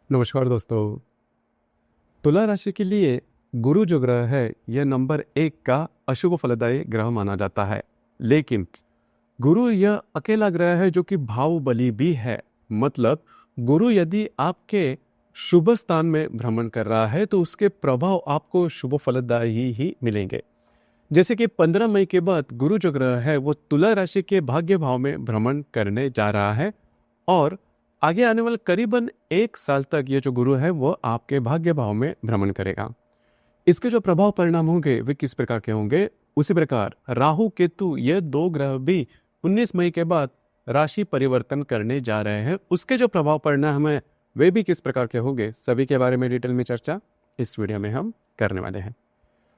नमस्कार दोस्तों। तुला राशि के लिए गुरु जो ग्रह है यह नंबर 1 का अशुभ फलदायी ग्रह माना जाता है। लेकिन गुरु यह अकेला ग्रह है जो कि भावबली भी है। मतलब गुरु यदि आपके शुभ स्थान में भ्रमण कर रहा है तो उसके प्रभाव आपको शुभ फलदायी ही मिलेंगे। जैसे कि 15 मई के बाद गुरु जो ग्रह है वो तुला राशि के भाग्य भाव में भ्रमण करने जा रहा है और आगे आने वाले करीबन 1 साल तक ये जो गुरु है वो आपके भाग्य भाव में भ्रमण करेगा। इसके जो प्रभाव परिणाम होंगे वे किस प्रकार के होंगे, उसी प्रकार राहु केतु ये 2 ग्रह भी 19 मई के बाद राशि परिवर्तन करने जा रहे हैं। उसके जो प्रभाव परिणाम है वे भी किस प्रकार के होंगे, सभी के बारे में डिटेल में चर्चा इस वीडियो में हम करने वाले हैं।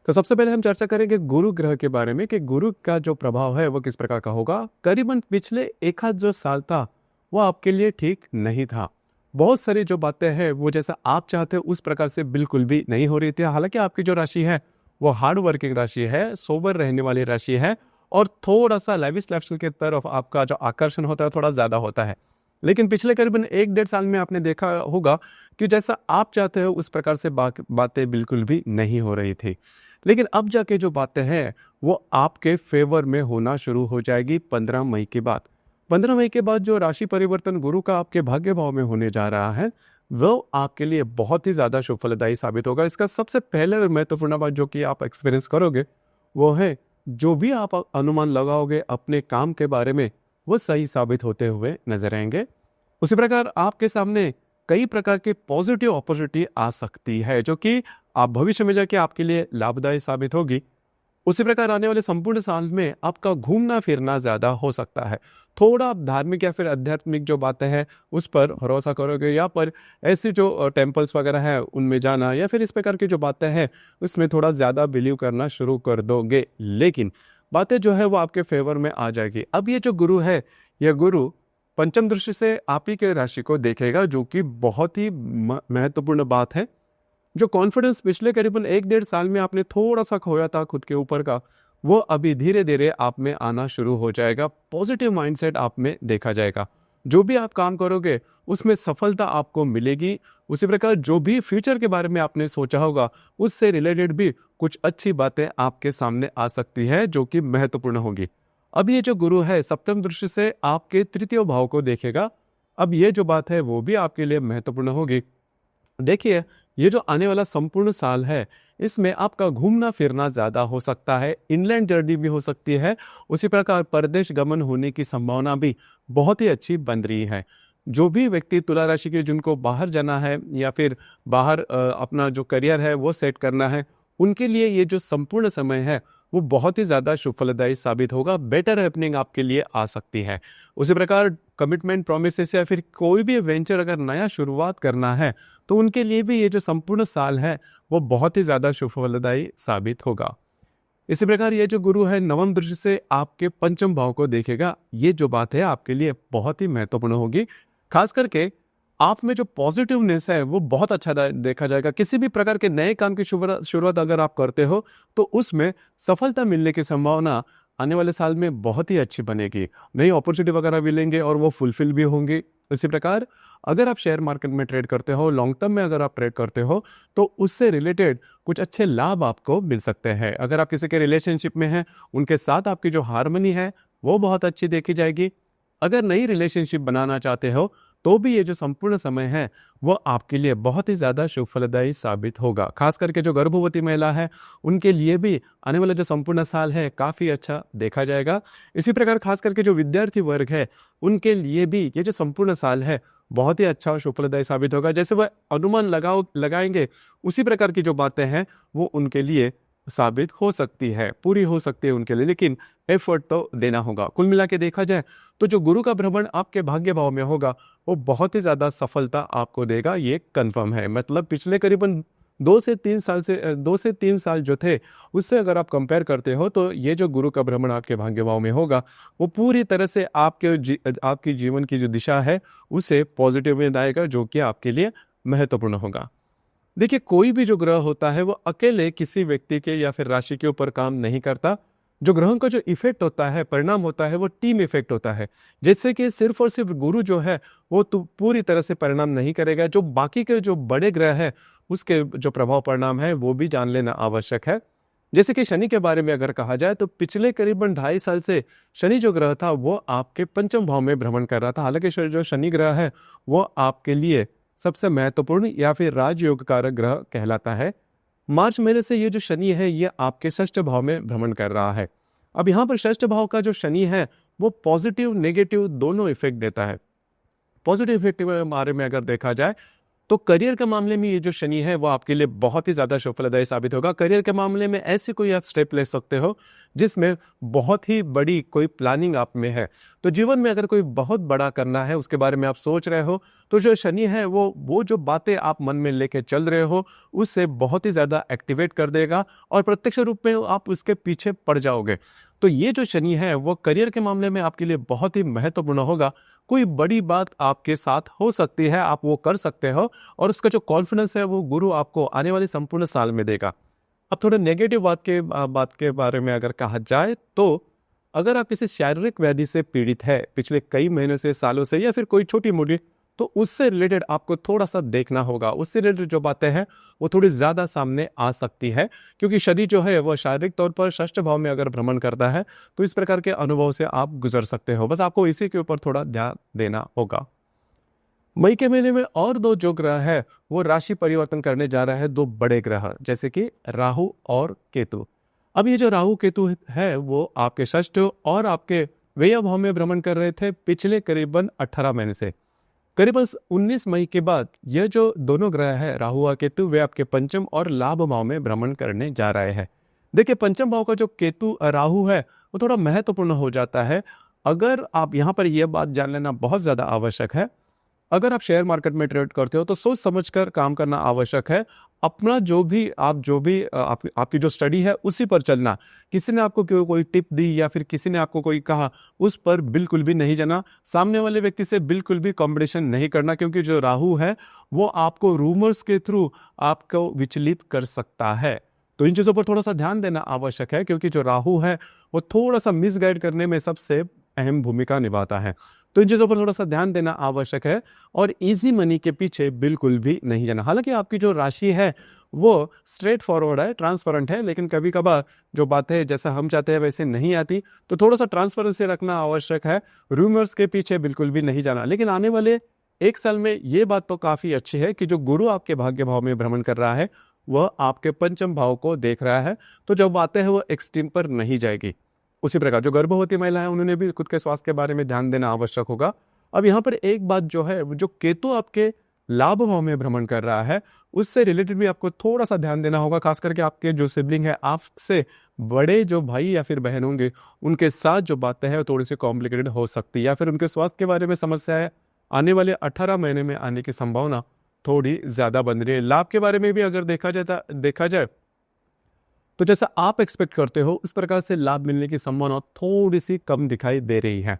तो सबसे पहले हम चर्चा करेंगे गुरु ग्रह के बारे में कि गुरु का जो प्रभाव है वो किस प्रकार का होगा। करीबन पिछले 1 जो साल था वो आपके लिए ठीक नहीं था। बहुत सारी जो बातें हैं वो जैसा आप चाहते हो उस प्रकार से बिल्कुल भी नहीं हो रही थी। हालांकि आपकी जो राशि है वो हार्ड वर्किंग राशि है, सोबर रहने वाली राशि है और थोड़ा सा लाइविश लाइफस्टाइल की तरफ आपका जो आकर्षण होता है थोड़ा ज़्यादा होता है। लेकिन पिछले करीबन 1-1.5 साल में आपने देखा होगा कि जैसा आप चाहते हो उस प्रकार से बातें बिल्कुल भी नहीं हो रही थी। लेकिन अब जाके जो बातें हैं वो आपके फेवर में होना शुरू हो जाएगी 15 मई के बाद। 15 मई के बाद जो राशि परिवर्तन गुरु का आपके भाग्य भाव में होने जा रहा है वो आपके लिए बहुत ही ज़्यादा शुभ फलदायी साबित होगा। इसका सबसे पहले और महत्वपूर्ण बात जो कि आप एक्सपीरियंस करोगे वो है जो भी आप अनुमान लगाओगे अपने काम के बारे में वो सही साबित होते हुए नजर आएंगे। उसी प्रकार आपके सामने कई प्रकार की पॉजिटिव अपॉर्चुनिटी आ सकती है जो कि आप भविष्य में जाके आपके लिए लाभदायी साबित होगी। उसी प्रकार आने वाले संपूर्ण साल में आपका घूमना फिरना ज्यादा हो सकता है। थोड़ा आप धार्मिक या फिर आध्यात्मिक जो बातें हैं उस पर भरोसा करोगे या पर ऐसी जो टेम्पल्स वगैरह है उनमें जाना या फिर इस प्रकार की जो बातें हैं उसमें थोड़ा ज्यादा बिलीव करना शुरू कर दोगे। लेकिन बातें जो है वो आपके फेवर में आ जाएगी। अब ये जो गुरु है यह गुरु पंचम दृष्टि से आप ही के राशि को देखेगा जो कि बहुत ही महत्वपूर्ण बात है। जो कॉन्फिडेंस पिछले करीबन 1-1.5 साल में आपने थोड़ा सा खोया था खुद के ऊपर का वो अभी धीरे धीरे आप में आना शुरू हो जाएगा। पॉजिटिव माइंडसेट आप में देखा जाएगा। जो भी आप काम करोगे उसमें सफलता आपको मिलेगी। उसी प्रकार जो भी फ्यूचर के बारे में आपने सोचा होगा उससे रिलेटेड भी कुछ अच्छी बातें आपके सामने आ सकती है जो कि महत्वपूर्ण होगी। अब ये जो गुरु है सप्तम दृष्टि से आपके तृतीय भाव को देखेगा। अब ये जो बात है वो भी आपके लिए महत्वपूर्ण होगी। देखिए ये जो आने वाला संपूर्ण साल है इसमें आपका घूमना फिरना ज्यादा हो सकता है, इनलैंड जर्नी भी हो सकती है। उसी प्रकार परदेश गमन होने की संभावना भी बहुत ही अच्छी बन रही है। जो भी व्यक्ति तुला राशि के जिनको बाहर जाना है या फिर बाहर अपना जो करियर है वो सेट करना है उनके लिए ये जो संपूर्ण समय है वो बहुत ही ज्यादा शुभ फलदायी साबित होगा। बेटर हैपनिंग आपके लिए आ सकती है। उसी प्रकार कमिटमेंट प्रोमिसेस या फिर कोई भी वेंचर अगर नया शुरुआत करना है तो उनके लिए भी ये जो संपूर्ण साल है वो बहुत ही ज्यादा शुभ फलदायी साबित होगा। इसी प्रकार ये जो गुरु है नवम दृष्टि से आपके पंचम भाव को देखेगा। ये जो बात है आपके लिए बहुत ही महत्वपूर्ण होगी। खास करके आप में जो पॉजिटिवनेस है वो बहुत अच्छा देखा जाएगा। किसी भी प्रकार के नए काम की शुरुआत अगर आप करते हो तो उसमें सफलता मिलने की संभावना आने वाले साल में बहुत ही अच्छी बनेगी। नई अपॉर्चुनिटी वगैरह मिलेंगे और वो फुलफिल भी होंगे। इसी प्रकार अगर आप शेयर मार्केट में ट्रेड करते हो, लॉन्ग टर्म में अगर आप ट्रेड करते हो तो उससे रिलेटेड कुछ अच्छे लाभ आपको मिल सकते हैं। अगर आप किसी के रिलेशनशिप में हैं उनके साथ आपकी जो हार्मनी है वो बहुत अच्छी देखी जाएगी। अगर नई रिलेशनशिप बनाना चाहते हो तो भी ये जो संपूर्ण समय है वो आपके लिए बहुत ही ज्यादा शुभ फलदायी साबित होगा। खास करके जो गर्भवती महिला है उनके लिए भी आने वाला जो संपूर्ण साल है काफी अच्छा देखा जाएगा। इसी प्रकार खास करके जो विद्यार्थी वर्ग है उनके लिए भी ये जो संपूर्ण साल है बहुत ही अच्छा और शुभ फलदायी साबित होगा। जैसे वह अनुमान लगाएंगे उसी प्रकार की जो बातें हैं वो उनके लिए साबित हो सकती है, पूरी हो सकती है उनके लिए, लेकिन एफर्ट तो देना होगा। कुल मिला के देखा जाए तो जो गुरु का भ्रमण आपके भाग्य भाव में होगा वो बहुत ही ज्यादा सफलता आपको देगा, ये कंफर्म है। मतलब पिछले करीबन 2 से 3 साल जो थे उससे अगर आप कंपेयर करते हो तो ये जो गुरु का भ्रमण आपके भाग्य भाव में होगा वो पूरी तरह से आपकी जीवन की जो दिशा है उसे पॉजिटिव में लाएगा जो कि आपके लिए महत्वपूर्ण होगा। देखिए कोई भी जो ग्रह होता है वो अकेले किसी व्यक्ति के या फिर राशि के ऊपर काम नहीं करता। जो ग्रहों का जो इफेक्ट होता है, परिणाम होता है, वो टीम इफेक्ट होता है। जैसे कि सिर्फ और सिर्फ गुरु जो है वो तो पूरी तरह से परिणाम नहीं करेगा, जो बाकी के जो बड़े ग्रह हैं उसके जो प्रभाव परिणाम है वो भी जान लेना आवश्यक है। जैसे कि शनि के बारे में अगर कहा जाए तो पिछले करीबन 2.5 साल से शनि जो ग्रह था वो आपके पंचम भाव में भ्रमण कर रहा था। हालांकि जो शनि ग्रह है वो आपके लिए सबसे महत्वपूर्ण या फिर राजयोग कारक ग्रह कहलाता है। मार्च महीने से ये जो शनि है ये आपके षष्ठ भाव में भ्रमण कर रहा है। अब यहाँ पर षष्ठ भाव का जो शनि है वो पॉजिटिव नेगेटिव दोनों इफेक्ट देता है। पॉजिटिव इफेक्ट के बारे में अगर देखा जाए तो करियर के मामले में ये जो शनि है वो आपके लिए बहुत ही ज्यादा शुभफलदायी साबित होगा। करियर के मामले में ऐसे कोई आप स्टेप ले सकते हो जिसमें बहुत ही बड़ी कोई प्लानिंग आप में है। तो जीवन में अगर कोई बहुत बड़ा करना है उसके बारे में आप सोच रहे हो तो जो शनि है वो जो बातें आप मन में लेके चल रहे हो उससे बहुत ही ज्यादा एक्टिवेट कर देगा और प्रत्यक्ष रूप में आप उसके पीछे पड़ जाओगे। तो ये जो शनि है वो करियर के मामले में आपके लिए बहुत ही महत्वपूर्ण होगा। कोई बड़ी बात आपके साथ हो सकती है, आप वो कर सकते हो और उसका जो कॉन्फिडेंस है वो गुरु आपको आने वाले संपूर्ण साल में देगा। अब थोड़ा नेगेटिव बात के बारे में अगर कहा जाए तो अगर आप किसी शारीरिक व्याधि से पीड़ित है पिछले कई महीनों से, सालों से, या फिर कोई छोटी मोटी, तो उससे रिलेटेड आपको थोड़ा सा देखना होगा। उससे रिलेटेड जो बातें हैं वो थोड़ी ज्यादा सामने आ सकती है, क्योंकि शनि जो है वो शारीरिक तौर पर षष्ठ भाव में अगर भ्रमण करता है तो इस प्रकार के अनुभव से आप गुजर सकते हो। बस आपको इसी के ऊपर थोड़ा ध्यान देना होगा। मई के महीने में और दो जो ग्रह है वो राशि परिवर्तन करने जा रहा है, दो बड़े ग्रह जैसे कि राहु और केतु। अब ये जो राहु केतु है वो आपके षष्ठ और आपके व्यय भाव में भ्रमण कर रहे थे पिछले करीबन 18 महीने से। करीबन 19 मई के बाद यह जो दोनों ग्रह है राहु और केतु वे आपके पंचम और लाभ भाव में भ्रमण करने जा रहे हैं। देखिए पंचम भाव का जो केतु राहु है वो थोड़ा महत्वपूर्ण हो जाता है। अगर आप यहाँ पर यह बात जान लेना बहुत ज्यादा आवश्यक है, अगर आप शेयर मार्केट में ट्रेड करते हो तो सोच समझकर काम करना आवश्यक है। अपना जो भी आपकी जो स्टडी है उसी पर चलना। किसी ने आपको कोई टिप दी या फिर किसी ने आपको कोई कहा उस पर बिल्कुल भी नहीं जाना। सामने वाले व्यक्ति से बिल्कुल भी कॉम्पिटिशन नहीं करना, क्योंकि जो राहु है वो आपको रूमर्स के थ्रू आपको विचलित कर सकता है। तो इन चीजों पर थोड़ा सा ध्यान देना आवश्यक है, क्योंकि जो राहु है वो थोड़ा सा मिसगाइड करने में सबसे अहम भूमिका निभाता है। तो इन चीजों पर थोड़ा सा ध्यान देना आवश्यक है और इजी मनी के पीछे बिल्कुल भी नहीं जाना। हालांकि आपकी जो राशि है वो स्ट्रेट फॉरवर्ड है, ट्रांसपेरेंट है, लेकिन कभी कभार जो बातें जैसा हम चाहते हैं वैसे नहीं आती, तो थोड़ा सा ट्रांसपेरेंसी रखना आवश्यक है। रूमर्स के पीछे बिल्कुल भी नहीं जाना। लेकिन आने वाले एक साल में ये बात तो काफी अच्छी है कि जो गुरु आपके भाग्य भाव में भ्रमण कर रहा है वह आपके पंचम भाव को देख रहा है, तो जो बातें हैं वो एक्सट्रीम पर नहीं जाएगी। उसी प्रकार जो गर्भवती महिला है उन्होंने भी खुद के स्वास्थ्य के बारे में ध्यान देना आवश्यक होगा। अब यहाँ पर एक बात जो है, जो केतु आपके लाभ भाव में भ्रमण कर रहा है उससे रिलेटेड भी आपको थोड़ा सा ध्यान देना होगा। खास करके आपके जो सिबलिंग है, आपसे बड़े जो भाई या फिर बहन होंगे, उनके साथ जो बातें हैं थोड़ी सी कॉम्प्लिकेटेड हो सकती है, या फिर उनके स्वास्थ्य के बारे में समस्या है आने वाले 18 महीने में आने की संभावना थोड़ी ज्यादा बन रही है। लाभ के बारे में भी अगर देखा जाए तो जैसा आप एक्सपेक्ट करते हो उस प्रकार से लाभ मिलने की संभावना थोड़ी सी कम दिखाई दे रही है।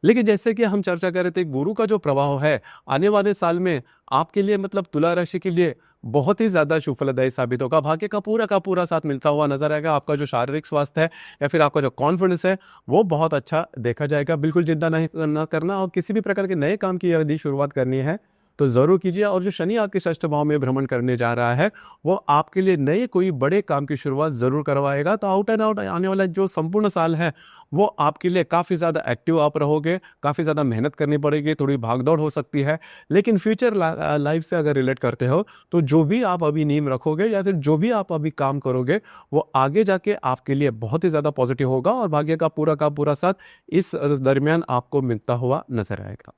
लेकिन जैसे कि हम चर्चा कर रहे थे, गुरु का जो प्रभाव है आने वाले साल में आपके लिए, मतलब तुला राशि के लिए बहुत ही ज्यादा शुभफलदायी साबित होगा। भाग्य का पूरा साथ मिलता हुआ नजर आएगा। आपका जो शारीरिक स्वास्थ्य है या फिर आपका जो कॉन्फिडेंस है वो बहुत अच्छा देखा जाएगा। बिल्कुल चिंता नहीं करना, और किसी भी प्रकार के नए काम की यदि शुरुआत करनी है तो जरूर कीजिए। और जो शनि आपके षष्ठ भाव में भ्रमण करने जा रहा है वो आपके लिए नए कोई बड़े काम की शुरुआत जरूर करवाएगा। तो आउट एंड आउट आने वाला जो संपूर्ण साल है वो आपके लिए काफी ज्यादा एक्टिव आप रहोगे, काफी ज्यादा मेहनत करनी पड़ेगी, थोड़ी भागदौड़ हो सकती है। लेकिन फ्यूचर लाइफ से अगर रिलेट करते हो तो जो भी आप अभी नींव रखोगे या फिर जो भी आप अभी काम करोगे वो आगे जाके आपके लिए बहुत ही ज्यादा पॉजिटिव होगा और भाग्य का पूरा साथ इस दरमियान आपको मिलता हुआ नजर आएगा।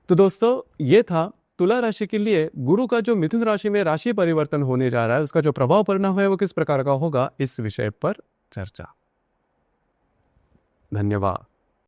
तो दोस्तों ये था तुला राशि के लिए गुरु का जो मिथुन राशि में राशि परिवर्तन होने जा रहा है उसका जो प्रभाव परिणाम है वो किस प्रकार का होगा, इस विषय पर चर्चा। धन्यवाद।